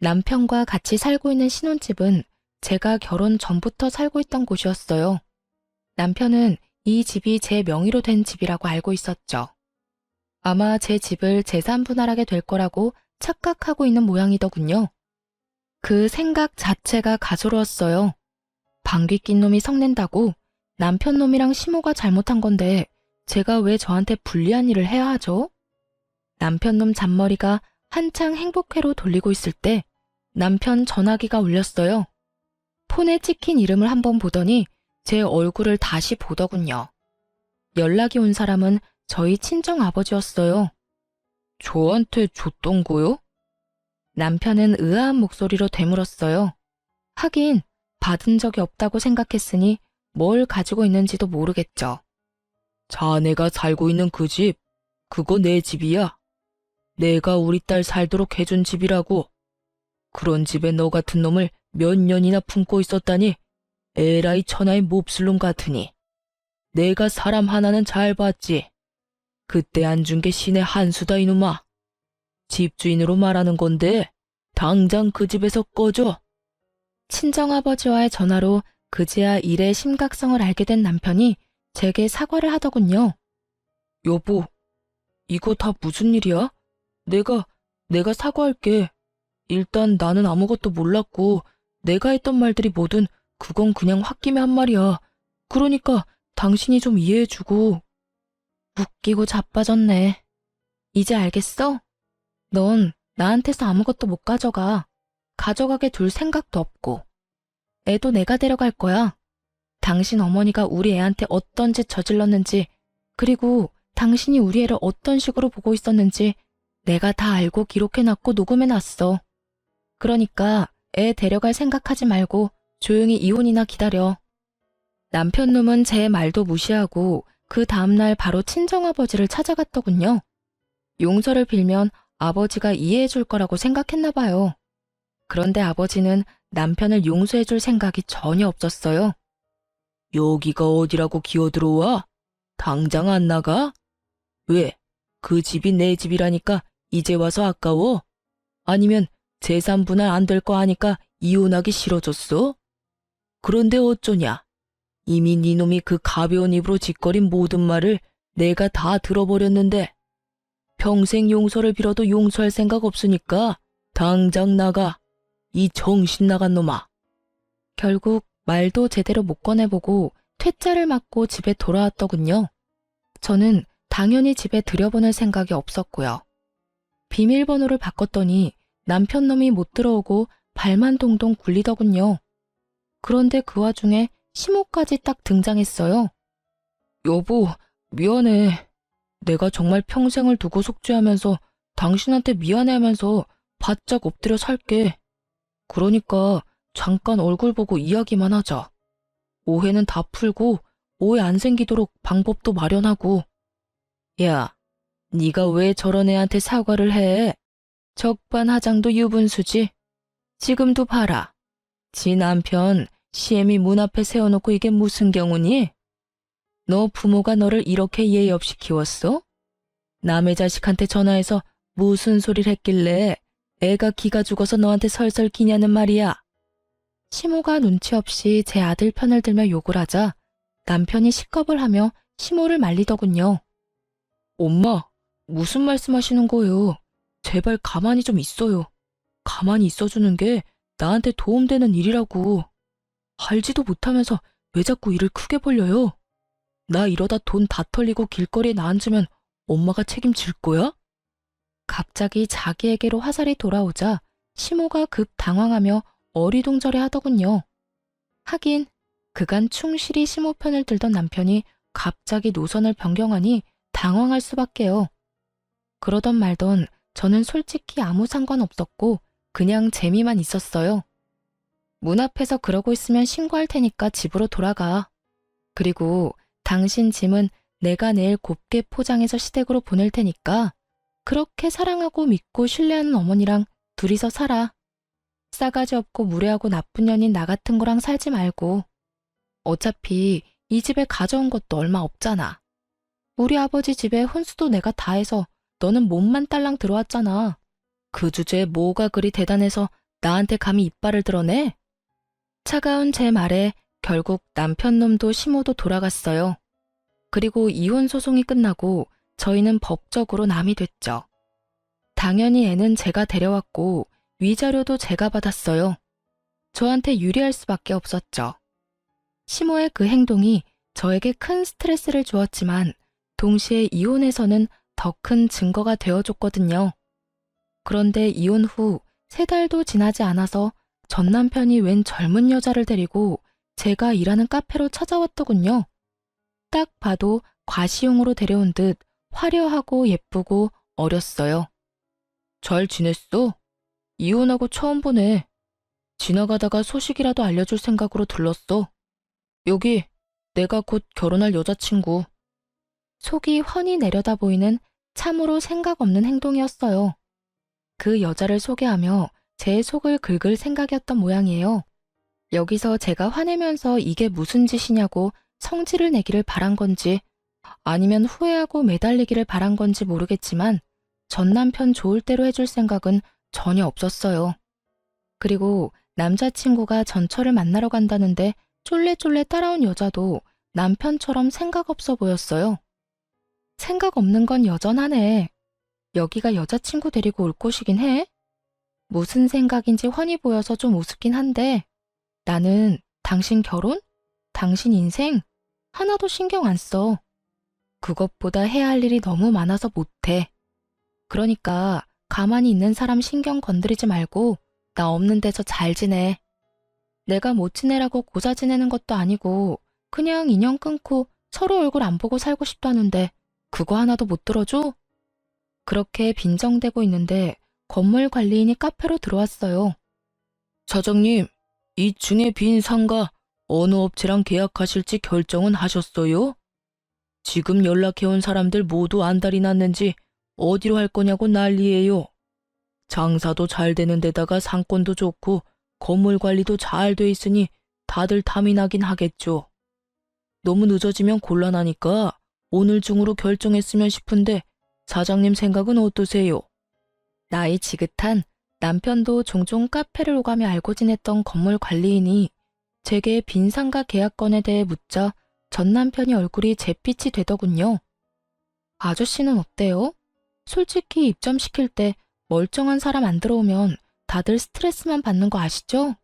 남편과 같이 살고 있는 신혼집은 제가 결혼 전부터 살고 있던 곳이었어요. 남편은 이 집이 제 명의로 된 집이라고 알고 있었죠. 아마 제 집을 재산 분할하게 될 거라고 착각하고 있는 모양이더군요. 그 생각 자체가 가소로웠어요. 방귀 낀 놈이 성낸다고 남편 놈이랑 시모가 잘못한 건데 제가 왜 저한테 불리한 일을 해야 하죠? 남편 놈 잔머리가 한창 행복회로 돌리고 있을 때 남편 전화기가 울렸어요. 폰에 찍힌 이름을 한번 보더니 제 얼굴을 다시 보더군요. 연락이 온 사람은 저희 친정 아버지였어요. 저한테 줬던 거요? 남편은 의아한 목소리로 되물었어요. 하긴 받은 적이 없다고 생각했으니 뭘 가지고 있는지도 모르겠죠. 자네가 살고 있는 그 집, 그거 내 집이야. 내가 우리 딸 살도록 해준 집이라고. 그런 집에 너 같은 놈을 몇 년이나 품고 있었다니 에라이 천하의 몹쓸 놈 같으니. 내가 사람 하나는 잘 봤지. 그때 안 준 게 신의 한 수다 이놈아. 집주인으로 말하는 건데 당장 그 집에서 꺼져. 친정아버지와의 전화로 그제야 일의 심각성을 알게 된 남편이 제게 사과를 하더군요. 여보, 이거 다 무슨 일이야? 내가 사과할게. 일단 나는 아무것도 몰랐고 내가 했던 말들이 뭐든 그건 그냥 홧김에 한 말이야. 그러니까 당신이 좀 이해해주고. 웃기고 자빠졌네. 이제 알겠어? 넌 나한테서 아무것도 못 가져가. 가져가게 둘 생각도 없고. 애도 내가 데려갈 거야. 당신 어머니가 우리 애한테 어떤 짓 저질렀는지, 그리고 당신이 우리 애를 어떤 식으로 보고 있었는지 내가 다 알고 기록해놨고 녹음해놨어. 그러니까 애 데려갈 생각하지 말고 조용히 이혼이나 기다려. 남편 놈은 제 말도 무시하고 그 다음날 바로 친정아버지를 찾아갔더군요. 용서를 빌면 아버지가 이해해 줄 거라고 생각했나 봐요. 그런데 아버지는 남편을 용서해 줄 생각이 전혀 없었어요. 여기가 어디라고 기어들어와? 당장 안 나가? 왜? 그 집이 내 집이라니까 이제 와서 아까워? 아니면 재산 분할 안 될 거 아니까 이혼하기 싫어졌어? 그런데 어쩌냐? 이미 네 놈이 그 가벼운 입으로 짓거린 모든 말을 내가 다 들어버렸는데 평생 용서를 빌어도 용서할 생각 없으니까 당장 나가. 이 정신 나간 놈아. 결국 말도 제대로 못 꺼내보고 퇴짜를 맞고 집에 돌아왔더군요. 저는 당연히 집에 들여보낼 생각이 없었고요. 비밀번호를 바꿨더니 남편 놈이 못 들어오고 발만 동동 굴리더군요. 그런데 그 와중에 시모까지 딱 등장했어요. 여보, 미안해. 내가 정말 평생을 두고 속죄하면서 당신한테 미안해하면서 바짝 엎드려 살게. 그러니까 잠깐 얼굴 보고 이야기만 하자. 오해는 다 풀고 오해 안 생기도록 방법도 마련하고. 야, 네가 왜 저런 애한테 사과를 해? 적반하장도 유분수지. 지금도 봐라. 지 남편 시애미 문 앞에 세워놓고 이게 무슨 경우니? 너 부모가 너를 이렇게 예의 없이 키웠어? 남의 자식한테 전화해서 무슨 소리를 했길래 애가 기가 죽어서 너한테 설설 기냐는 말이야. 시모가 눈치 없이 제 아들 편을 들며 욕을 하자 남편이 식겁을 하며 시모를 말리더군요. 엄마, 무슨 말씀하시는 거예요? 제발 가만히 좀 있어요. 가만히 있어주는 게 나한테 도움되는 일이라고. 알지도 못하면서 왜 자꾸 일을 크게 벌려요? 나 이러다 돈 다 털리고 길거리에 나앉으면 엄마가 책임질 거야? 갑자기 자기에게로 화살이 돌아오자 시모가 급 당황하며 어리둥절해 하더군요. 하긴 그간 충실히 시모 편을 들던 남편이 갑자기 노선을 변경하니 당황할 수밖에요. 그러던 말던 저는 솔직히 아무 상관없었고 그냥 재미만 있었어요. 문 앞에서 그러고 있으면 신고할 테니까 집으로 돌아가. 그리고 당신 짐은 내가 내일 곱게 포장해서 시댁으로 보낼 테니까 그렇게 사랑하고 믿고 신뢰하는 어머니랑 둘이서 살아. 싸가지 없고 무례하고 나쁜 년인 나 같은 거랑 살지 말고. 어차피 이 집에 가져온 것도 얼마 없잖아. 우리 아버지 집에 혼수도 내가 다 해서 너는 몸만 딸랑 들어왔잖아. 그 주제에 뭐가 그리 대단해서 나한테 감히 이빨을 드러내? 차가운 제 말에 결국 남편 놈도 시모도 돌아갔어요. 그리고 이혼 소송이 끝나고 저희는 법적으로 남이 됐죠. 당연히 애는 제가 데려왔고 위자료도 제가 받았어요. 저한테 유리할 수밖에 없었죠. 시모의 그 행동이 저에게 큰 스트레스를 주었지만 동시에 이혼에서는 더 큰 증거가 되어줬거든요. 그런데 이혼 후 3달도 지나지 않아서 전 남편이 웬 젊은 여자를 데리고 제가 일하는 카페로 찾아왔더군요. 딱 봐도 과시용으로 데려온 듯 화려하고 예쁘고 어렸어요. 잘 지냈어? 이혼하고 처음 보네. 지나가다가 소식이라도 알려줄 생각으로 들렀어. 여기 내가 곧 결혼할 여자친구. 속이 훤히 내려다 보이는 참으로 생각 없는 행동이었어요. 그 여자를 소개하며 제 속을 긁을 생각이었던 모양이에요. 여기서 제가 화내면서 이게 무슨 짓이냐고 성질을 내기를 바란 건지 아니면 후회하고 매달리기를 바란 건지 모르겠지만 전 남편 좋을 대로 해줄 생각은 전혀 없었어요. 그리고 남자친구가 전철을 만나러 간다는데 쫄래쫄래 따라온 여자도 남편처럼 생각 없어 보였어요. 생각 없는 건 여전하네. 여기가 여자친구 데리고 올 곳이긴 해. 무슨 생각인지 훤히 보여서 좀 우습긴 한데 나는 당신 결혼? 당신 인생? 하나도 신경 안 써. 그것보다 해야 할 일이 너무 많아서 못해. 그러니까 가만히 있는 사람 신경 건드리지 말고 나 없는 데서 잘 지내. 내가 못 지내라고 고사 지내는 것도 아니고 그냥 인연 끊고 서로 얼굴 안 보고 살고 싶다는데 그거 하나도 못 들어줘? 그렇게 빈정대고 있는데 건물 관리인이 카페로 들어왔어요. 사장님, 이 중에 빈 상가 어느 업체랑 계약하실지 결정은 하셨어요? 지금 연락해온 사람들 모두 안달이 났는지 어디로 할 거냐고 난리예요. 장사도 잘 되는 데다가 상권도 좋고 건물 관리도 잘 돼 있으니 다들 탐이 나긴 하겠죠. 너무 늦어지면 곤란하니까 오늘 중으로 결정했으면 싶은데 사장님 생각은 어떠세요? 나이 지긋한 남편도 종종 카페를 오가며 알고 지냈던 건물 관리인이 제게 빈 상가 계약건에 대해 묻자 전 남편이 얼굴이 잿빛이 되더군요. 아저씨는 어때요? 솔직히 입점시킬 때 멀쩡한 사람 안 들어오면 다들 스트레스만 받는 거 아시죠?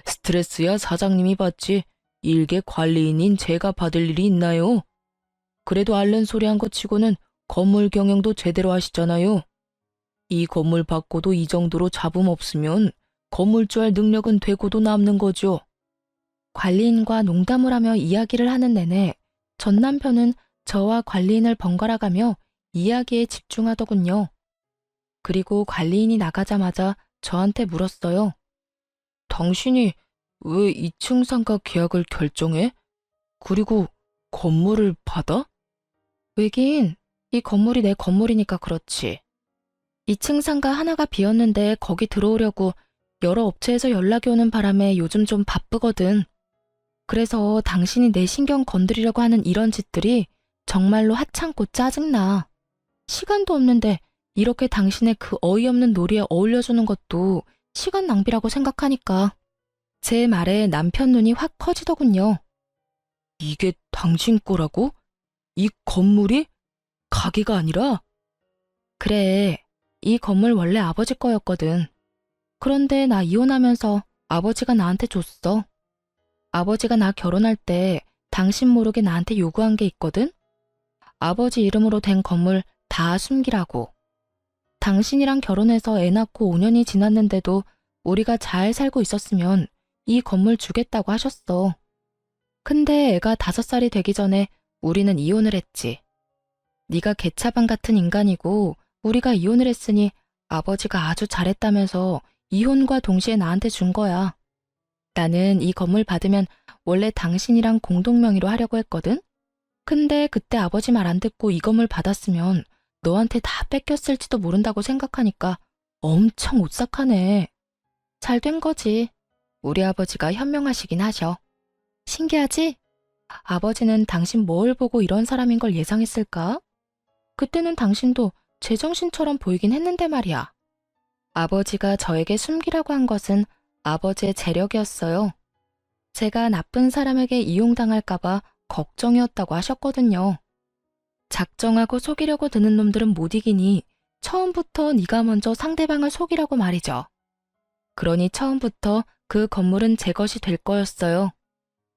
스트레스야 사장님이 받지 일개 관리인인 제가 받을 일이 있나요? 그래도 앓는 소리 한 거 치고는 건물 경영도 제대로 하시잖아요. 이 건물 받고도 이 정도로 잡음 없으면 건물주 할 능력은 되고도 남는 거죠. 관리인과 농담을 하며 이야기를 하는 내내 전 남편은 저와 관리인을 번갈아가며 이야기에 집중하더군요. 그리고 관리인이 나가자마자 저한테 물었어요. 당신이 왜 2층 상가 계약을 결정해? 그리고 건물을 받아? 왜긴, 이 건물이 내 건물이니까 그렇지. 2층 상가 하나가 비었는데 거기 들어오려고 여러 업체에서 연락이 오는 바람에 요즘 좀 바쁘거든. 그래서 당신이 내 신경 건드리려고 하는 이런 짓들이 정말로 하찮고 짜증나. 시간도 없는데 이렇게 당신의 그 어이없는 놀이에 어울려주는 것도 시간 낭비라고 생각하니까. 제 말에 남편 눈이 확 커지더군요. 이게 당신 거라고? 이 건물이? 가게가 아니라? 그래, 이 건물 원래 아버지 거였거든. 그런데 나 이혼하면서 아버지가 나한테 줬어. 아버지가 나 결혼할 때 당신 모르게 나한테 요구한 게 있거든? 아버지 이름으로 된 건물 다 숨기라고. 당신이랑 결혼해서 애 낳고 5년이 지났는데도 우리가 잘 살고 있었으면 이 건물 주겠다고 하셨어. 근데 애가 5살이 되기 전에 우리는 이혼을 했지. 네가 개차반 같은 인간이고 우리가 이혼을 했으니 아버지가 아주 잘했다면서 이혼과 동시에 나한테 준 거야. 나는 이 건물 받으면 원래 당신이랑 공동명의로 하려고 했거든? 근데 그때 아버지 말 안 듣고 이 건물 받았으면 너한테 다 뺏겼을지도 모른다고 생각하니까 엄청 오싹하네. 잘 된 거지. 우리 아버지가 현명하시긴 하셔. 신기하지? 아버지는 당신 뭘 보고 이런 사람인 걸 예상했을까? 그때는 당신도 제정신처럼 보이긴 했는데 말이야. 아버지가 저에게 숨기라고 한 것은 아버지의 재력이었어요. 제가 나쁜 사람에게 이용당할까봐 걱정이었다고 하셨거든요. 작정하고 속이려고 드는 놈들은 못 이기니 처음부터 네가 먼저 상대방을 속이라고 말이죠. 그러니 처음부터 그 건물은 제 것이 될 거였어요.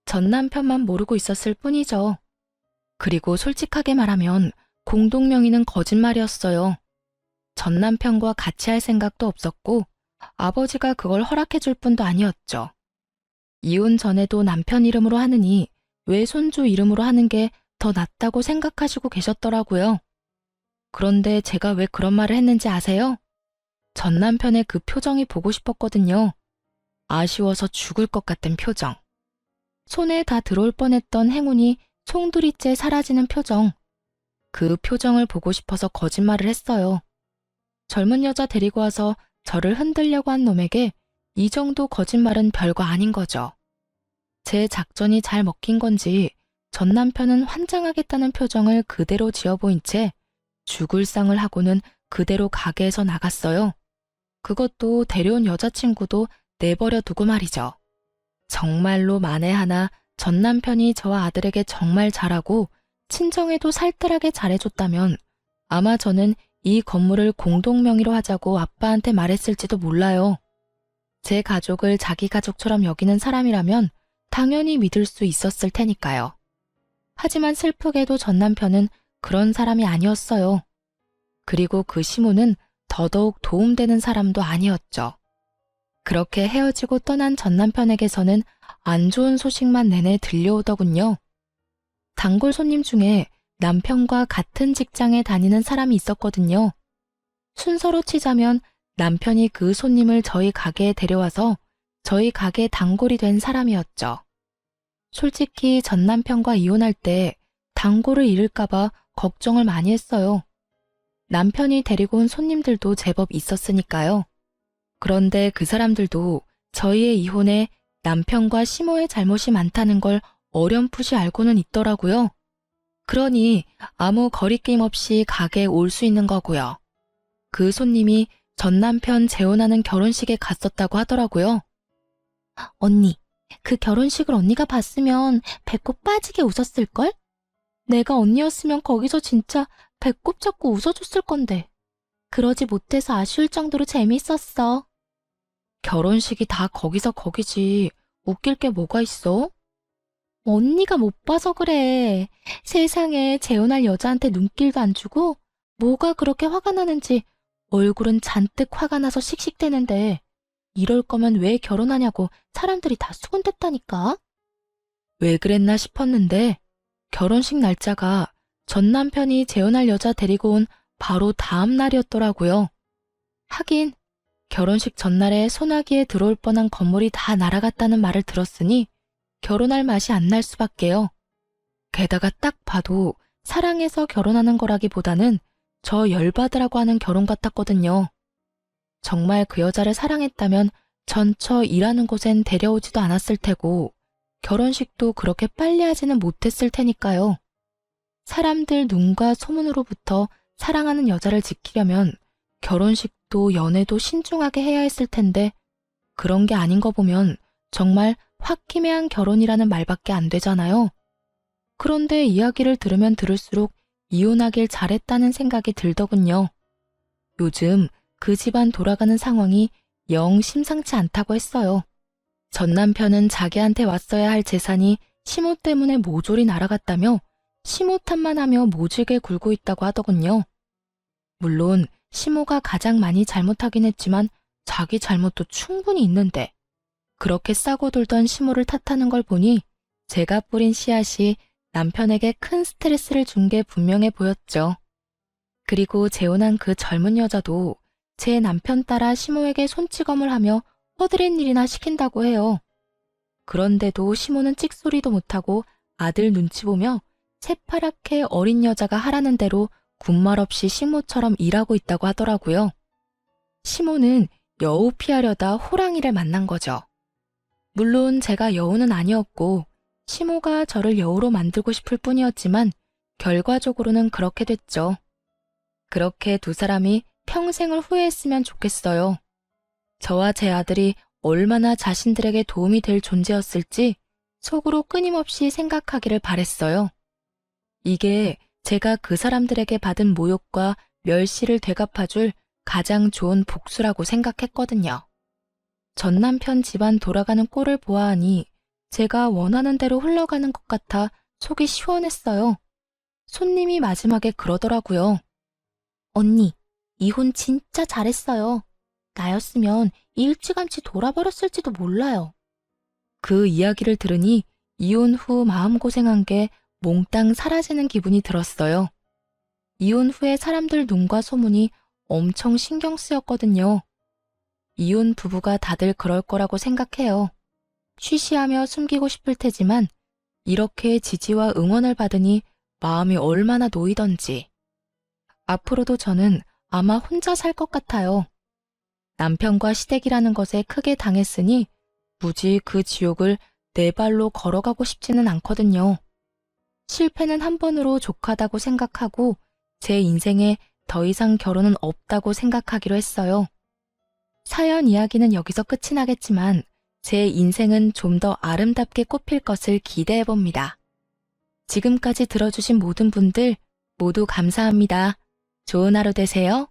전 남편만 모르고 있었을 뿐이죠. 그리고 솔직하게 말하면 공동명의는 거짓말이었어요. 전 남편과 같이 할 생각도 없었고 아버지가 그걸 허락해 줄 뿐도 아니었죠. 이혼 전에도 남편 이름으로 하느니 왜 손주 이름으로 하는 게 더 낫다고 생각하시고 계셨더라고요. 그런데 제가 왜 그런 말을 했는지 아세요? 전 남편의 그 표정이 보고 싶었거든요. 아쉬워서 죽을 것 같은 표정. 손에 다 들어올 뻔했던 행운이 송두리째 사라지는 표정. 그 표정을 보고 싶어서 거짓말을 했어요. 젊은 여자 데리고 와서 저를 흔들려고 한 놈에게 이 정도 거짓말은 별거 아닌 거죠. 제 작전이 잘 먹힌 건지 전 남편은 환장하겠다는 표정을 그대로 지어 보인 채 죽을 상을 하고는 그대로 가게에서 나갔어요. 그것도 데려온 여자친구도 내버려 두고 말이죠. 정말로 만에 하나 전 남편이 저와 아들에게 정말 잘하고 친정에도 살뜰하게 잘해줬다면 아마 저는 이 건물을 공동명의로 하자고 아빠한테 말했을지도 몰라요. 제 가족을 자기 가족처럼 여기는 사람이라면 당연히 믿을 수 있었을 테니까요. 하지만 슬프게도 전 남편은 그런 사람이 아니었어요. 그리고 그 시모는 더더욱 도움되는 사람도 아니었죠. 그렇게 헤어지고 떠난 전 남편에게서는 안 좋은 소식만 내내 들려오더군요. 단골 손님 중에 남편과 같은 직장에 다니는 사람이 있었거든요. 순서로 치자면 남편이 그 손님을 저희 가게에 데려와서 저희 가게 단골이 된 사람이었죠. 솔직히 전 남편과 이혼할 때 단골을 잃을까봐 걱정을 많이 했어요. 남편이 데리고 온 손님들도 제법 있었으니까요. 그런데 그 사람들도 저희의 이혼에 남편과 시모의 잘못이 많다는 걸 어렴풋이 알고는 있더라고요. 그러니 아무 거리낌 없이 가게에 올 수 있는 거고요. 그 손님이 전 남편 재혼하는 결혼식에 갔었다고 하더라고요. 언니, 그 결혼식을 언니가 봤으면 배꼽 빠지게 웃었을걸? 내가 언니였으면 거기서 진짜 배꼽 잡고 웃어줬을 건데. 그러지 못해서 아쉬울 정도로 재밌었어. 결혼식이 다 거기서 거기지. 웃길 게 뭐가 있어? 언니가 못 봐서 그래. 세상에 재혼할 여자한테 눈길도 안 주고 뭐가 그렇게 화가 나는지 얼굴은 잔뜩 화가 나서 씩씩대는데 이럴 거면 왜 결혼하냐고 사람들이 다 수군댔다니까. 왜 그랬나 싶었는데 결혼식 날짜가 전 남편이 재혼할 여자 데리고 온 바로 다음 날이었더라고요. 하긴 결혼식 전날에 소나기에 들어올 뻔한 건물이 다 날아갔다는 말을 들었으니 결혼할 맛이 안 날 수밖에요. 게다가 딱 봐도 사랑해서 결혼하는 거라기보다는 저 열받으라고 하는 결혼 같았거든요. 정말 그 여자를 사랑했다면 전처 일하는 곳엔 데려오지도 않았을 테고 결혼식도 그렇게 빨리 하지는 못했을 테니까요. 사람들 눈과 소문으로부터 사랑하는 여자를 지키려면 결혼식도 연애도 신중하게 해야 했을 텐데 그런 게 아닌 거 보면 정말 홧김에한 결혼이라는 말밖에 안 되잖아요. 그런데 이야기를 들으면 들을수록 이혼하길 잘했다는 생각이 들더군요. 요즘 그 집안 돌아가는 상황이 영 심상치 않다고 했어요. 전 남편은 자기한테 왔어야 할 재산이 시모 때문에 모조리 날아갔다며 시모 탓만 하며 모질게 굴고 있다고 하더군요. 물론 시모가 가장 많이 잘못하긴 했지만 자기 잘못도 충분히 있는데 그렇게 싸고 돌던 시모를 탓하는 걸 보니 제가 뿌린 씨앗이 남편에게 큰 스트레스를 준 게 분명해 보였죠. 그리고 재혼한 그 젊은 여자도 제 남편 따라 시모에게 손찌검을 하며 허드렛 일이나 시킨다고 해요. 그런데도 시모는 찍소리도 못하고 아들 눈치 보며 새파랗게 어린 여자가 하라는 대로 군말 없이 식모처럼 일하고 있다고 하더라고요. 시모는 여우 피하려다 호랑이를 만난 거죠. 물론 제가 여우는 아니었고 시모가 저를 여우로 만들고 싶을 뿐이었지만 결과적으로는 그렇게 됐죠. 그렇게 두 사람이 평생을 후회했으면 좋겠어요. 저와 제 아들이 얼마나 자신들에게 도움이 될 존재였을지 속으로 끊임없이 생각하기를 바랬어요. 이게 제가 그 사람들에게 받은 모욕과 멸시를 되갚아줄 가장 좋은 복수라고 생각했거든요. 전 남편 집안 돌아가는 꼴을 보아하니 제가 원하는 대로 흘러가는 것 같아 속이 시원했어요. 손님이 마지막에 그러더라고요. 언니, 이혼 진짜 잘했어요. 나였으면 일찌감치 돌아버렸을지도 몰라요. 그 이야기를 들으니 이혼 후 마음고생한 게 몽땅 사라지는 기분이 들었어요. 이혼 후에 사람들 눈과 소문이 엄청 신경 쓰였거든요. 이혼 부부가 다들 그럴 거라고 생각해요. 쉬쉬하며 숨기고 싶을 테지만 이렇게 지지와 응원을 받으니 마음이 얼마나 놓이던지. 앞으로도 저는 아마 혼자 살 것 같아요. 남편과 시댁이라는 것에 크게 당했으니 굳이 그 지옥을 내 발로 걸어가고 싶지는 않거든요. 실패는 한 번으로 족하다고 생각하고 제 인생에 더 이상 결혼은 없다고 생각하기로 했어요. 사연 이야기는 여기서 끝이 나겠지만 제 인생은 좀 더 아름답게 꽃필 것을 기대해 봅니다. 지금까지 들어주신 모든 분들 모두 감사합니다. 좋은 하루 되세요.